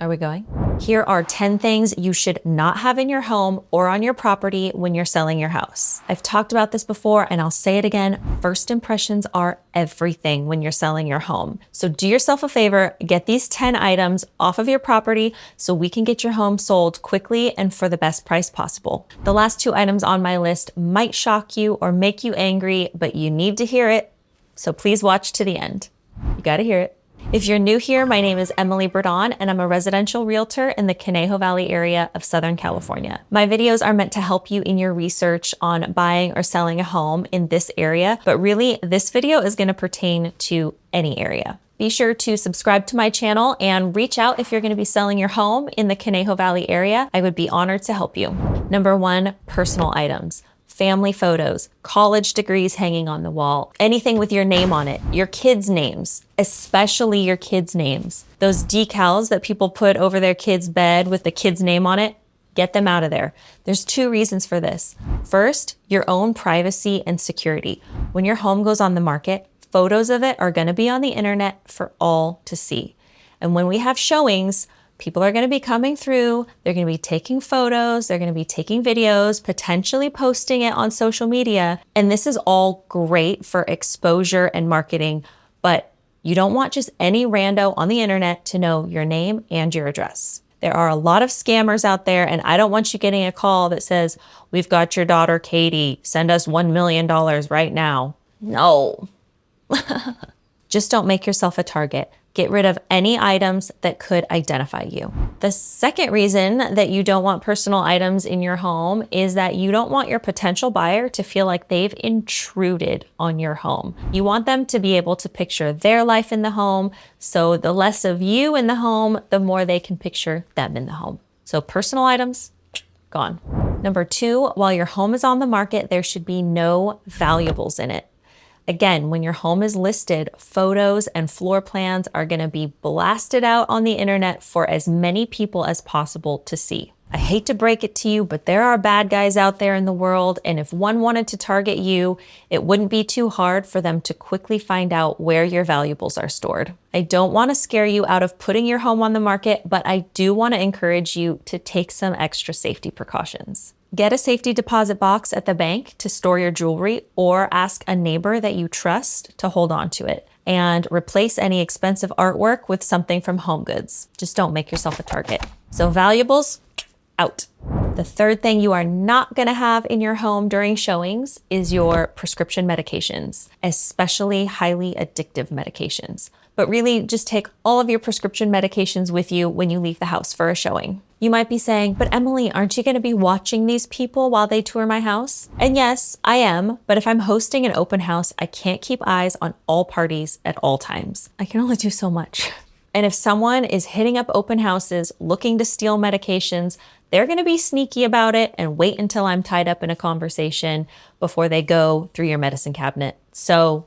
Are we going? Here are 10 things you should not have in your home or on your property when you're selling your house. I've talked about this before and I'll say it again. First impressions are everything when you're selling your home. So do yourself a favor, get these 10 items off of your property so we can get your home sold quickly and for the best price possible. The last 2 items on my list might shock you or make you angry, but you need to hear it. So please watch to the end. You gotta hear it. If you're new here, my name is Emily Berdon and I'm a residential realtor in the Conejo Valley area of Southern California. My videos are meant to help you in your research on buying or selling a home in this area, but really this video is going to pertain to any area. Be sure to subscribe to my channel and reach out if you're going to be selling your home in the Conejo Valley area. I would be honored to help you. Number 1, personal items. Family photos, college degrees hanging on the wall, anything with your name on it, your kids' names, especially your kids' names. Those decals that people put over their kid's bed with the kid's name on it, get them out of there. There's 2 reasons for this. First, your own privacy and security. When your home goes on the market, photos of it are going to be on the internet for all to see. And when we have showings, people are going to be coming through, they're going to be taking photos, they're going to be taking videos, potentially posting it on social media. And this is all great for exposure and marketing, but you don't want just any rando on the internet to know your name and your address. There are a lot of scammers out there, and I don't want you getting a call that says, "We've got your daughter, Katie, send us $1 million right now." No. Just don't make yourself a target. Get rid of any items that could identify you. The second reason that you don't want personal items in your home is that you don't want your potential buyer to feel like they've intruded on your home. You want them to be able to picture their life in the home, so the less of you in the home, the more they can picture them in the home. So personal items, gone. Number 2, while your home is on the market, there should be no valuables in it. Again, when your home is listed, photos and floor plans are going to be blasted out on the internet for as many people as possible to see. I hate to break it to you, but there are bad guys out there in the world, and if one wanted to target you, it wouldn't be too hard for them to quickly find out where your valuables are stored. I don't want to scare you out of putting your home on the market, but I do want to encourage you to take some extra safety precautions. Get a safety deposit box at the bank to store your jewelry, or ask a neighbor that you trust to hold on to it. And replace any expensive artwork with something from Home Goods. Just don't make yourself a target. So valuables, out. The third thing you are not going to have in your home during showings is your prescription medications, especially highly addictive medications. But really, just take all of your prescription medications with you when you leave the house for a showing. You might be saying, "But Emily, aren't you going to be watching these people while they tour my house?" And yes, I am, but if I'm hosting an open house, I can't keep eyes on all parties at all times. I can only do so much. And if someone is hitting up open houses looking to steal medications, they're going to be sneaky about it and wait until I'm tied up in a conversation before they go through your medicine cabinet. So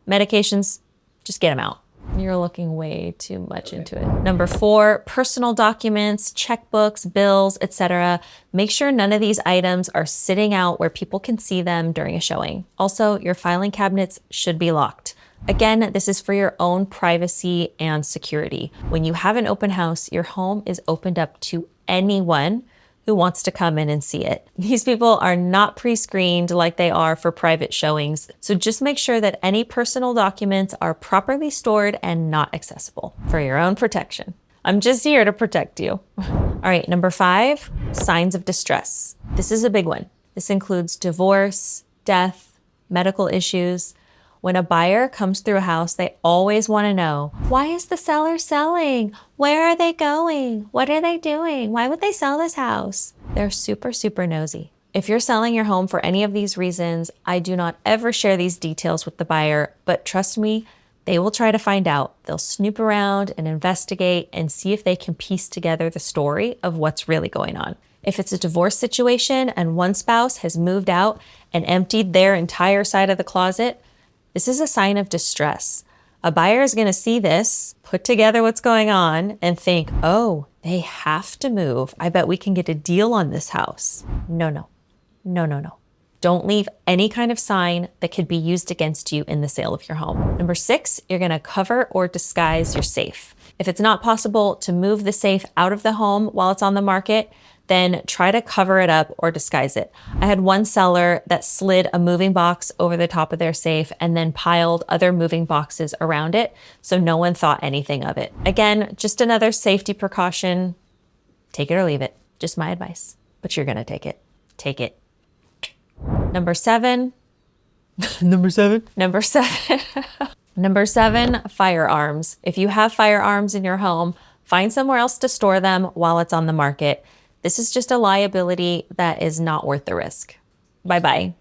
medications, just get them out. You're looking way too much into it. Number 4, personal documents, checkbooks, bills, etc. Make sure none of these items are sitting out where people can see them during a showing. Also, your filing cabinets should be locked. Again, this is for your own privacy and security. When you have an open house, your home is opened up to anyone who wants to come in and see it. These people are not pre-screened like they are for private showings, so just make sure that any personal documents are properly stored and not accessible for your own protection. I'm just here to protect you. All right, number 5, signs of distress. This is a big one. This includes divorce, death, medical issues. When a buyer comes through a house, they always want to know, why is the seller selling? Where are they going? What are they doing? Why would they sell this house? They're super, super nosy. If you're selling your home for any of these reasons, I do not ever share these details with the buyer, but trust me, they will try to find out. They'll snoop around and investigate and see if they can piece together the story of what's really going on. If it's a divorce situation and one spouse has moved out and emptied their entire side of the closet, this is a sign of distress. A buyer is going to see this, put together what's going on, and think, "Oh, they have to move. I bet we can get a deal on this house." No, no, no, no, no. Don't leave any kind of sign that could be used against you in the sale of your home. Number 6, you're going to cover or disguise your safe. If it's not possible to move the safe out of the home while it's on the market, then try to cover it up or disguise it. I had one seller that slid a moving box over the top of their safe and then piled other moving boxes around it, so no one thought anything of it. Again, just another safety precaution. Take it or leave it. Just my advice. But you're gonna take it. Take it. Number 7. Number 7? Number 7. Number 7, firearms. If you have firearms in your home, find somewhere else to store them while it's on the market. This is just a liability that is not worth the risk. Bye-bye.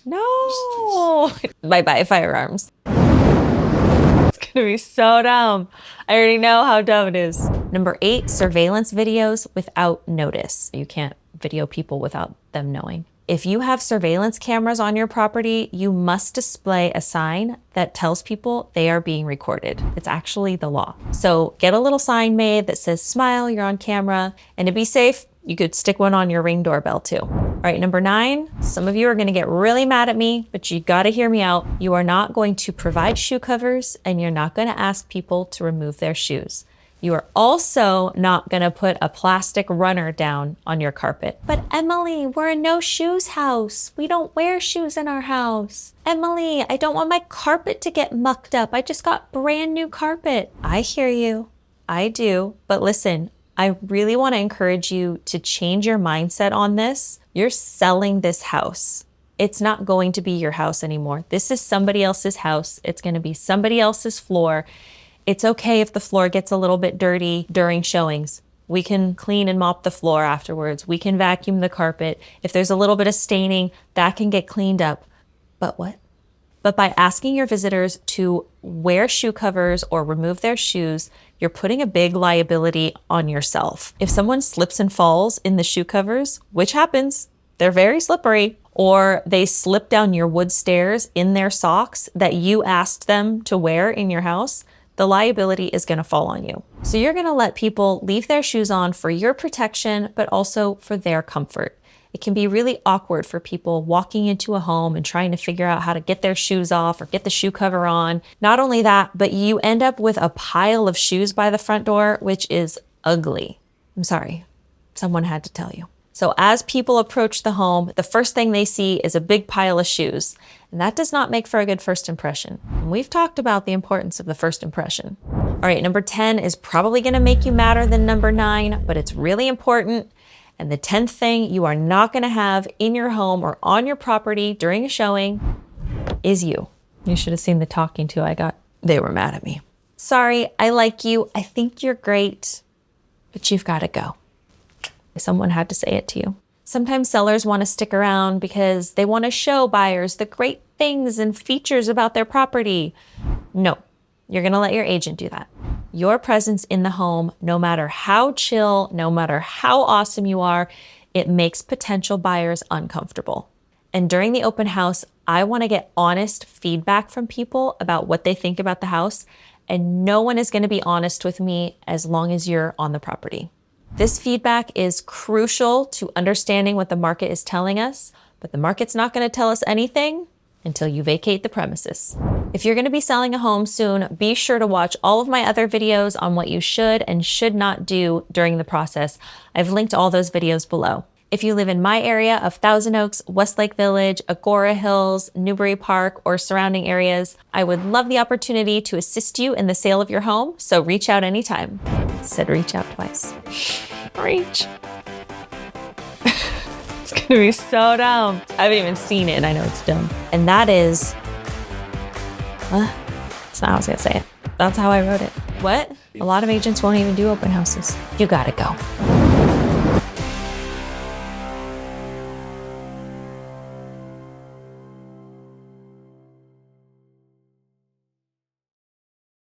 No. Bye-bye, firearms. It's gonna be so dumb. I already know how dumb it is. Number 8, surveillance videos without notice. You can't video people without them knowing. If you have surveillance cameras on your property, you must display a sign that tells people they are being recorded. It's actually the law. So get a little sign made that says, "Smile, you're on camera." And to be safe, you could stick one on your Ring doorbell too. All right, number 9, some of you are gonna get really mad at me, but you gotta hear me out. You are not going to provide shoe covers, and you're not gonna ask people to remove their shoes. You are also not gonna put a plastic runner down on your carpet. But Emily, we're a no shoes house. We don't wear shoes in our house. Emily, I don't want my carpet to get mucked up. I just got brand new carpet. I hear you, I do, but listen, I really wanna encourage you to change your mindset on this. You're selling this house. It's not going to be your house anymore. This is somebody else's house. It's gonna be somebody else's floor. It's okay if the floor gets a little bit dirty during showings. We can clean and mop the floor afterwards. We can vacuum the carpet. If there's a little bit of staining, that can get cleaned up. But what? But by asking your visitors to wear shoe covers or remove their shoes, you're putting a big liability on yourself. If someone slips and falls in the shoe covers, which happens, they're very slippery, or they slip down your wood stairs in their socks that you asked them to wear in your house, the liability is gonna fall on you. So you're gonna let people leave their shoes on for your protection, but also for their comfort. It can be really awkward for people walking into a home and trying to figure out how to get their shoes off or get the shoe cover on. Not only that, but you end up with a pile of shoes by the front door, which is ugly. I'm sorry, someone had to tell you. So as people approach the home, the first thing they see is a big pile of shoes. And that does not make for a good first impression. And we've talked about the importance of the first impression. All right, number 10 is probably gonna make you madder than number 9, but it's really important. And the 10th thing you are not gonna have in your home or on your property during a showing is you. You should have seen the talking to I got. They were mad at me. Sorry, I like you. I think you're great, but you've gotta go. Someone had to say it to you. Sometimes sellers want to stick around because they want to show buyers the great things and features about their property. No, you're going to let your agent do that. Your presence in the home, no matter how chill, no matter how awesome you are, it makes potential buyers uncomfortable. And during the open house, I want to get honest feedback from people about what they think about the house, and no one is going to be honest with me as long as you're on the property. This feedback is crucial to understanding what the market is telling us, but the market's not going to tell us anything until you vacate the premises. If you're going to be selling a home soon, be sure to watch all of my other videos on what you should and should not do during the process. I've linked all those videos below. If you live in my area of Thousand Oaks, Westlake Village, Agora Hills, Newbury Park, or surrounding areas, I would love the opportunity to assist you in the sale of your home, so reach out anytime. Said reach out twice. Reach. It's gonna be so dumb. I haven't even seen it and I know it's dumb. And that is, that's not how I was gonna say it. That's how I wrote it. What? A lot of agents won't even do open houses. You gotta go.